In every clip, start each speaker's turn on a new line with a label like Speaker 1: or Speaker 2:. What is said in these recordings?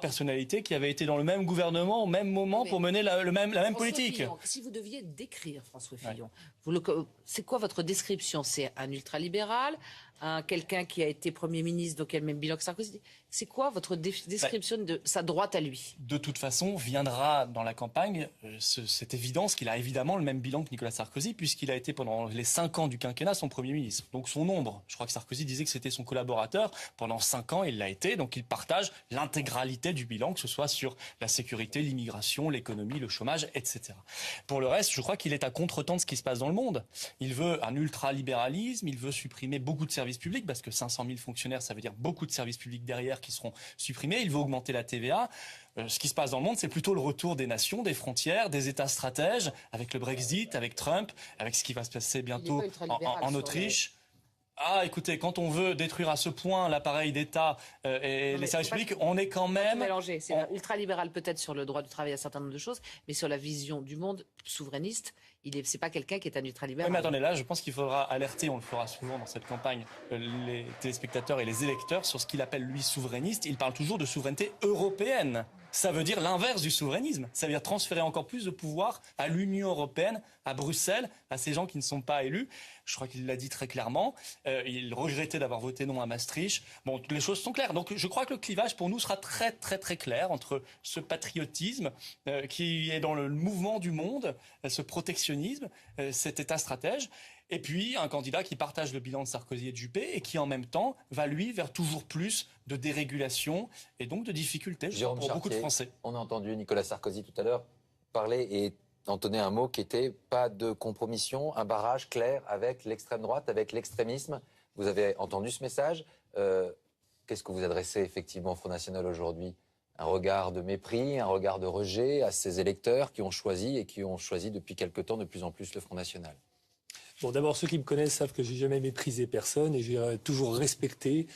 Speaker 1: personnalités qui avaient été dans le même gouvernement au même moment pour mener la même politique.
Speaker 2: Fillon, si vous deviez décrire François Fillon, c'est quoi votre description? C'est un ultralibéral, quelqu'un qui a été Premier ministre, donc il y a le même bilan que Sarkozy. C'est quoi votre description de sa droite à lui?
Speaker 1: De toute façon, viendra dans la campagne cette évidence qu'il a évidemment le même bilan que Nicolas Sarkozy, puisqu'il a été pendant les 5 ans du quinquennat son Premier ministre. Donc son ombre, je crois que Sarkozy disait que c'était son collaborateur. Pendant 5 ans, il l'a été, donc il partage l'intégralité du bilan, que ce soit sur la sécurité, l'immigration, l'économie, le chômage, etc. Pour le reste, je crois qu'il est à contretemps de ce qui se passe dans le monde. Il veut un ultralibéralisme, il veut supprimer beaucoup de services publics, parce que 500 000 fonctionnaires, ça veut dire beaucoup de services publics derrière qui seront supprimés. Il veut augmenter la TVA. Ce qui se passe dans le monde, c'est plutôt le retour des nations, des frontières, des États stratèges, avec le Brexit, avec Trump, avec ce qui va se passer bientôt en Autriche. Ah, écoutez, quand on veut détruire à ce point l'appareil d'État et les services publics, on est quand même...
Speaker 2: Mélanger. C'est ultralibéral peut-être sur le droit de travailler à un certain nombre de choses, mais sur la vision du monde souverainiste, c'est pas quelqu'un qui est un ultralibéral.
Speaker 1: Oui, mais attendez, là, je pense qu'il faudra alerter, on le fera souvent dans cette campagne, les téléspectateurs et les électeurs sur ce qu'il appelle, lui, souverainiste. Il parle toujours de souveraineté européenne. Ça veut dire l'inverse du souverainisme. Ça veut dire transférer encore plus de pouvoir à l'Union européenne, à Bruxelles, à ces gens qui ne sont pas élus. Je crois qu'il l'a dit très clairement. Il regrettait d'avoir voté non à Maastricht. Bon, les choses sont claires. Donc je crois que le clivage pour nous sera très très très clair entre ce patriotisme qui est dans le mouvement du monde, ce protectionnisme, cet État stratège, et puis un candidat qui partage le bilan de Sarkozy et de Juppé et qui en même temps va lui vers toujours plus de dérégulation et donc de difficultés pour beaucoup de Français.
Speaker 3: On a entendu Nicolas Sarkozy tout à l'heure parler et entonner un mot qui était pas de compromission, un barrage clair avec l'extrême droite, avec l'extrémisme. Vous avez entendu ce message. Qu'est-ce que vous adressez effectivement au Front National aujourd'hui? Un regard de mépris, un regard de rejet à ces électeurs qui ont choisi et qui ont choisi depuis quelque temps de plus en plus le Front National?
Speaker 4: Bon, d'abord, ceux qui me connaissent savent que j'ai jamais méprisé personne et j'ai toujours respecté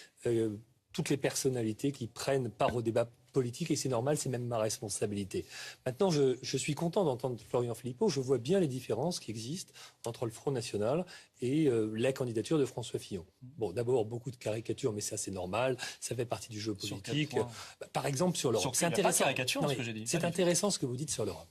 Speaker 4: toutes les personnalités qui prennent part au débat politique, et c'est normal, c'est même ma responsabilité. Maintenant, je suis content d'entendre Florian Philippot. Je vois bien les différences qui existent entre le Front National et la candidature de François Fillon. Bon, d'abord, beaucoup de caricatures, mais ça, c'est normal. Ça fait partie du jeu politique. Par exemple, sur l'Europe. C'est intéressant. C'est intéressant ce que vous dites sur l'Europe.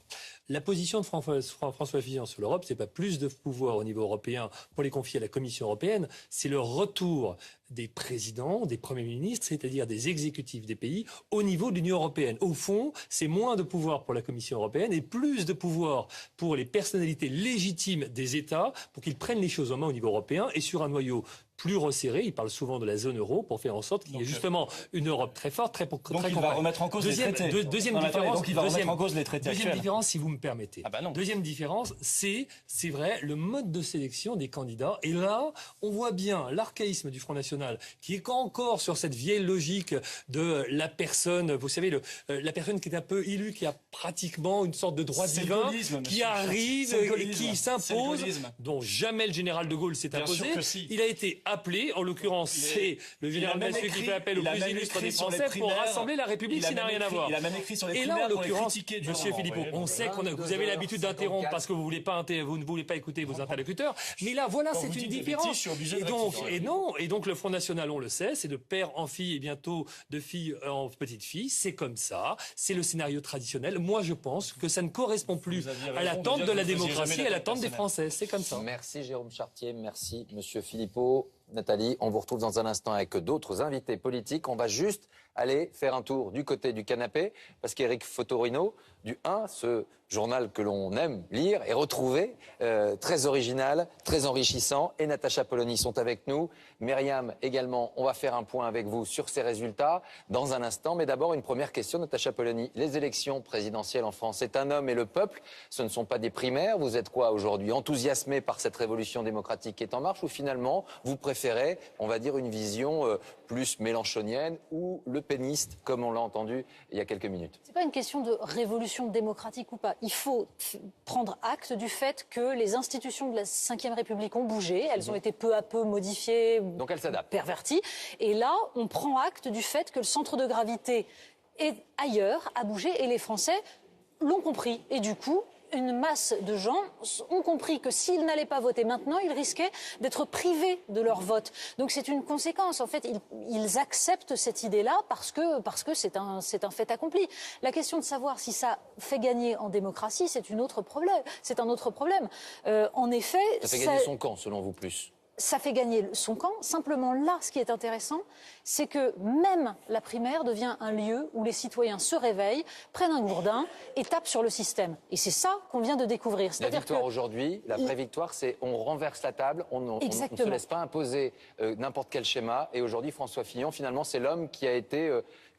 Speaker 4: La position de François Fillon sur l'Europe, c'est pas plus de pouvoir au niveau européen pour les confier à la Commission européenne, c'est le retour des présidents, des premiers ministres, c'est-à-dire des exécutifs des pays, au niveau de l'Union européenne. Au fond, c'est moins de pouvoir pour la Commission européenne et plus de pouvoir pour les personnalités légitimes des États pour qu'ils prennent les choses en main au niveau européen et sur un noyau plus resserré. Il parle souvent de la zone euro pour faire en sorte qu'il y ait justement une Europe très forte, très compacte.
Speaker 1: Donc il va remettre en cause les traités.
Speaker 4: Deuxième différence,
Speaker 1: donc il va remettre en cause les traités actuels.
Speaker 4: Deuxième différence, si vous me permettez.
Speaker 1: Ah bah non.
Speaker 4: Deuxième différence, c'est vrai, le mode de sélection des candidats. Et là, on voit bien l'archaïsme du Front National qui est encore sur cette vieille logique de la personne, vous savez, la personne qui est un peu élue, qui a pratiquement une sorte de droit divin, qui arrive et qui s'impose, dont jamais le général de Gaulle s'est imposé. Si. Il a été appelé, en l'occurrence, c'est le général Massieu qui fait appel au plus illustre des Français pour rassembler la République, ça n'a rien à voir.
Speaker 1: Il a même écrit sur les
Speaker 4: primaires. Et là, en l'occurrence, Monsieur Philippot, on sait que vous avez l'habitude d'interrompre parce que vous ne voulez pas écouter vos interlocuteurs. Mais là, voilà, c'est une différence. Et donc, le Front National, on le sait, c'est de père en fille et bientôt de fille en petite fille. C'est comme ça. C'est le scénario traditionnel. Moi, je pense que ça ne correspond plus à l'attente de la démocratie, à l'attente des Français. C'est comme ça.
Speaker 3: Merci Jérôme Chartier, merci Monsieur Philippot. Nathalie, on vous retrouve dans un instant avec d'autres invités politiques. On va juste aller faire un tour du côté du canapé parce qu'Éric Fotorino, du 1, ce journal que l'on aime lire et retrouver, très original, très enrichissant, et Natacha Polony sont avec nous. Myriam également, on va faire un point avec vous sur ces résultats dans un instant. Mais d'abord, une première question, Natacha Polony. Les élections présidentielles en France, c'est un homme et le peuple, ce ne sont pas des primaires. Vous êtes quoi aujourd'hui? Enthousiasmé par cette révolution démocratique qui est en marche ou finalement, vous préférez, on va dire, une vision plus mélenchonienne ou le péniste, comme on l'a entendu il y a quelques minutes?
Speaker 5: C'est pas une question de révolution démocratique ou pas. Il faut prendre acte du fait que les institutions de la Ve République ont bougé. Elles ont été peu à peu modifiées,
Speaker 3: donc elles s'adaptent,
Speaker 5: perverties. Et là, on prend acte du fait que le centre de gravité est ailleurs, a bougé, et les Français l'ont compris. Et du coup, une masse de gens ont compris que s'ils n'allaient pas voter maintenant, ils risquaient d'être privés de leur vote. Donc c'est une conséquence. En fait, ils acceptent cette idée-là parce que c'est un fait accompli. La question de savoir si ça fait gagner en démocratie, c'est un autre problème. En effet,
Speaker 3: ça fait gagner son camp, selon vous, plus.
Speaker 5: Ça fait gagner son camp. Simplement, là, ce qui est intéressant, c'est que même la primaire devient un lieu où les citoyens se réveillent, prennent un gourdin et tapent sur le système. Et c'est ça qu'on vient de découvrir.
Speaker 3: La victoire aujourd'hui, la vraie-victoire, c'est on renverse la table, on ne se laisse pas imposer n'importe quel schéma. Et aujourd'hui, François Fillon, finalement, c'est l'homme qui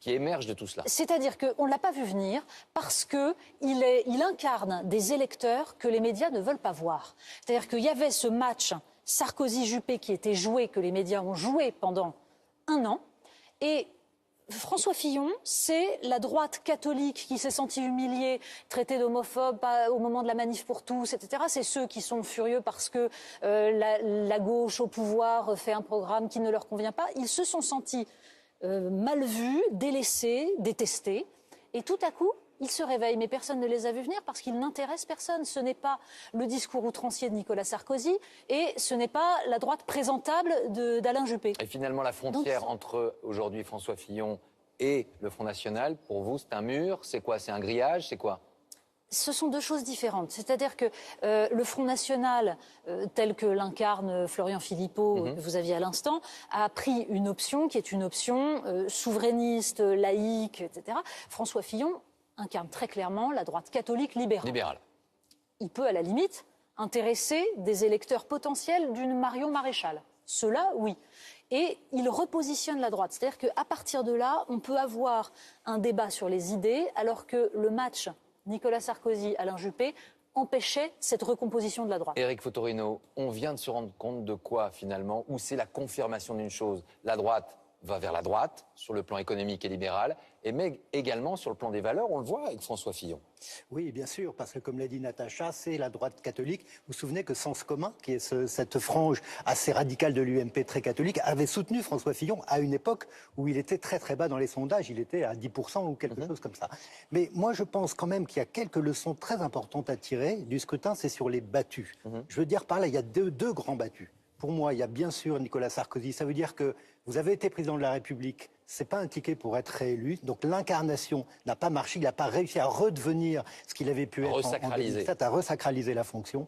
Speaker 3: émerge de tout cela.
Speaker 5: C'est-à-dire qu'on ne l'a pas vu venir parce qu'il incarne des électeurs que les médias ne veulent pas voir. C'est-à-dire qu'il y avait ce match Sarkozy-Juppé qui était joué, que les médias ont joué pendant 1 an. Et François Fillon, c'est la droite catholique qui s'est sentie humiliée, traitée d'homophobe au moment de la manif pour tous, etc. C'est ceux qui sont furieux parce que la gauche au pouvoir fait un programme qui ne leur convient pas. Ils se sont sentis mal vus, délaissés, détestés. Et tout à coup, ils se réveillent, mais personne ne les a vus venir parce qu'ils n'intéressent personne. Ce n'est pas le discours outrancier de Nicolas Sarkozy et ce n'est pas la droite présentable d'Alain Juppé.
Speaker 3: Et finalement, la frontière entre aujourd'hui François Fillon et le Front National, pour vous, c'est un mur? C'est quoi? C'est un grillage? C'est quoi?
Speaker 5: Ce sont 2 choses différentes. C'est-à-dire que le Front National, tel que l'incarne Florian Philippot, que vous aviez à l'instant, a pris une option qui est une option souverainiste, laïque, etc. François Fillon incarne très clairement la droite catholique libérale. Il peut, à la limite, intéresser des électeurs potentiels d'une Marion Maréchal. Cela, oui. Et il repositionne la droite. C'est-à-dire qu'à partir de là, on peut avoir un débat sur les idées, alors que le match Nicolas Sarkozy-Alain Juppé empêchait cette recomposition de la droite.
Speaker 3: Éric Fotorino, on vient de se rendre compte de quoi, finalement? Ou c'est la confirmation d'une chose? La droite va vers la droite, sur le plan économique et libéral, mais également sur le plan des valeurs, on le voit avec François Fillon.
Speaker 6: Oui, bien sûr, parce que comme l'a dit Natacha, c'est la droite catholique. Vous vous souvenez que Sens commun, qui est cette frange assez radicale de l'UMP très catholique, avait soutenu François Fillon à une époque où il était très très bas dans les sondages, il était à 10% ou quelque chose comme ça. Mais moi je pense quand même qu'il y a quelques leçons très importantes à tirer du scrutin, c'est sur les battus. Je veux dire par là, il y a deux grands battus. Pour moi, il y a bien sûr Nicolas Sarkozy, ça veut dire que vous avez été président de la République, c'est pas un ticket pour être réélu. Donc l'incarnation n'a pas marché, il n'a pas réussi à redevenir ce qu'il avait pu être en 2007, à resacraliser la fonction.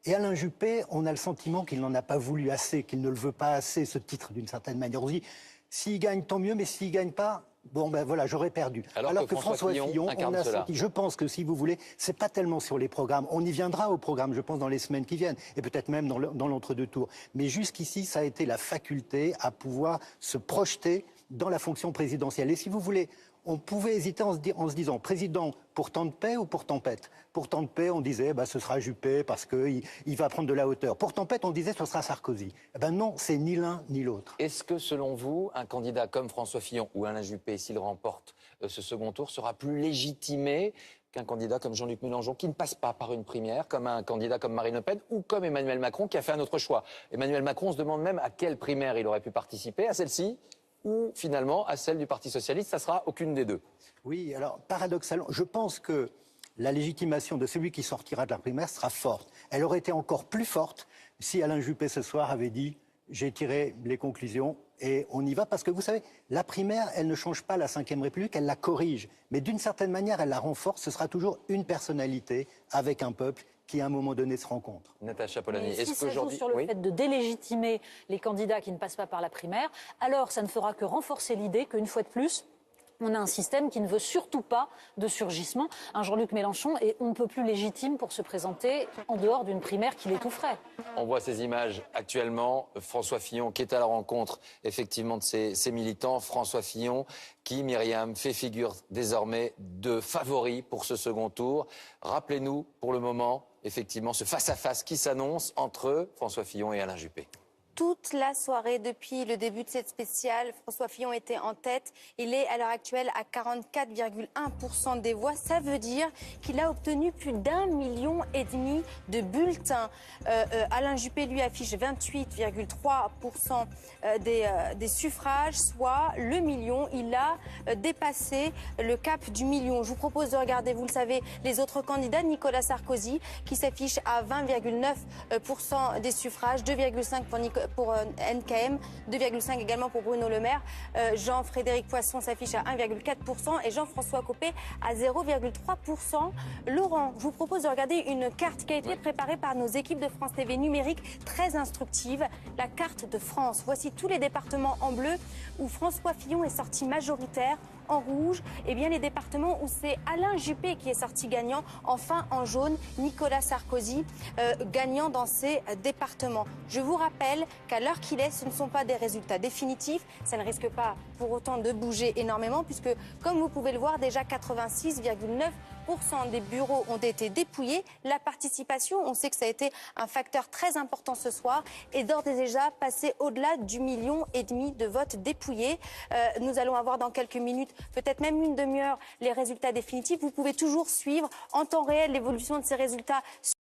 Speaker 6: Et Alain Juppé, on a le sentiment qu'il n'en a pas voulu assez, qu'il ne le veut pas assez, ce titre, d'une certaine manière. On se dit, s'il gagne, tant mieux, mais s'il ne gagne pas, bon ben voilà, j'aurais perdu.
Speaker 3: Alors que François Fillon
Speaker 6: on a senti, je pense que si vous voulez, c'est pas tellement sur les programmes. On y viendra au programme, je pense, dans les semaines qui viennent, et peut-être même dans l'entre-deux tours. Mais jusqu'ici, ça a été la faculté à pouvoir se projeter dans la fonction présidentielle. Et si vous voulez, on pouvait hésiter en se disant président pour temps de paix ou pour tempête. Pour temps de paix, on disait ce sera Juppé parce qu'il va prendre de la hauteur. Pour tempête, on disait ce sera Sarkozy. Non, c'est ni l'un ni l'autre.
Speaker 3: Est-ce que selon vous, un candidat comme François Fillon ou Alain Juppé, s'il remporte ce second tour, sera plus légitimé qu'un candidat comme Jean-Luc Mélenchon qui ne passe pas par une primaire, comme un candidat comme Marine Le Pen ou comme Emmanuel Macron qui a fait un autre choix? Emmanuel Macron, on se demande même à quelle primaire il aurait pu participer, à celle-ci ou finalement à celle du Parti Socialiste, ça sera aucune des deux?
Speaker 6: Oui, alors paradoxalement, je pense que la légitimation de celui qui sortira de la primaire sera forte. Elle aurait été encore plus forte si Alain Juppé ce soir avait dit « j'ai tiré les conclusions et on y va ». Parce que vous savez, la primaire, elle ne change pas la Ve République, elle la corrige. Mais d'une certaine manière, elle la renforce. Ce sera toujours une personnalité avec un peuple qui, à un moment donné, se rencontre.
Speaker 3: Natacha Polony,
Speaker 5: si ça joue sur le fait de délégitimer les candidats qui ne passent pas par la primaire, alors ça ne fera que renforcer l'idée qu'une fois de plus, on a un système qui ne veut surtout pas de surgissement. Un Jean-Luc Mélenchon est on ne peut plus légitime pour se présenter en dehors d'une primaire qui l'étoufferait.
Speaker 3: On voit ces images actuellement. François Fillon qui est à la rencontre effectivement de ses militants. François Fillon qui, Myriam, fait figure désormais de favori pour ce second tour. Rappelez-nous pour le moment effectivement ce face-à-face qui s'annonce entre François Fillon et Alain Juppé.
Speaker 7: toute la soirée depuis le début de cette spéciale. François Fillon était en tête. Il est à l'heure actuelle à 44,1% des voix. Ça veut dire qu'il a obtenu plus d'1,5 million de bulletins. Alain Juppé, lui, affiche 28,3% des suffrages, soit le million. Il a dépassé le cap du million. Je vous propose de regarder, vous le savez, les autres candidats. Nicolas Sarkozy, qui s'affiche à 20,9% des suffrages, 2,5% pour NKM, 2,5% également pour Bruno Le Maire. Jean-Frédéric Poisson s'affiche à 1,4% et Jean-François Copé à 0,3%. Laurent, je vous propose de regarder une carte qui a été préparée par nos équipes de France TV numérique, très instructive. La carte de France. Voici tous les départements en bleu où François Fillon est sorti majoritaire. En rouge, eh bien les départements où c'est Alain Juppé qui est sorti gagnant. Enfin, en jaune, Nicolas Sarkozy gagnant dans ces départements. Je vous rappelle qu'à l'heure qu'il est, ce ne sont pas des résultats définitifs. Ça ne risque pas pour autant de bouger énormément puisque, comme vous pouvez le voir, déjà 86,9% des bureaux ont été dépouillés. La participation, on sait que ça a été un facteur très important ce soir, est d'ores et déjà passé au-delà du 1,5 million de votes dépouillés. Nous allons avoir dans quelques minutes, peut-être même une demi-heure, les résultats définitifs. Vous pouvez toujours suivre en temps réel l'évolution de ces résultats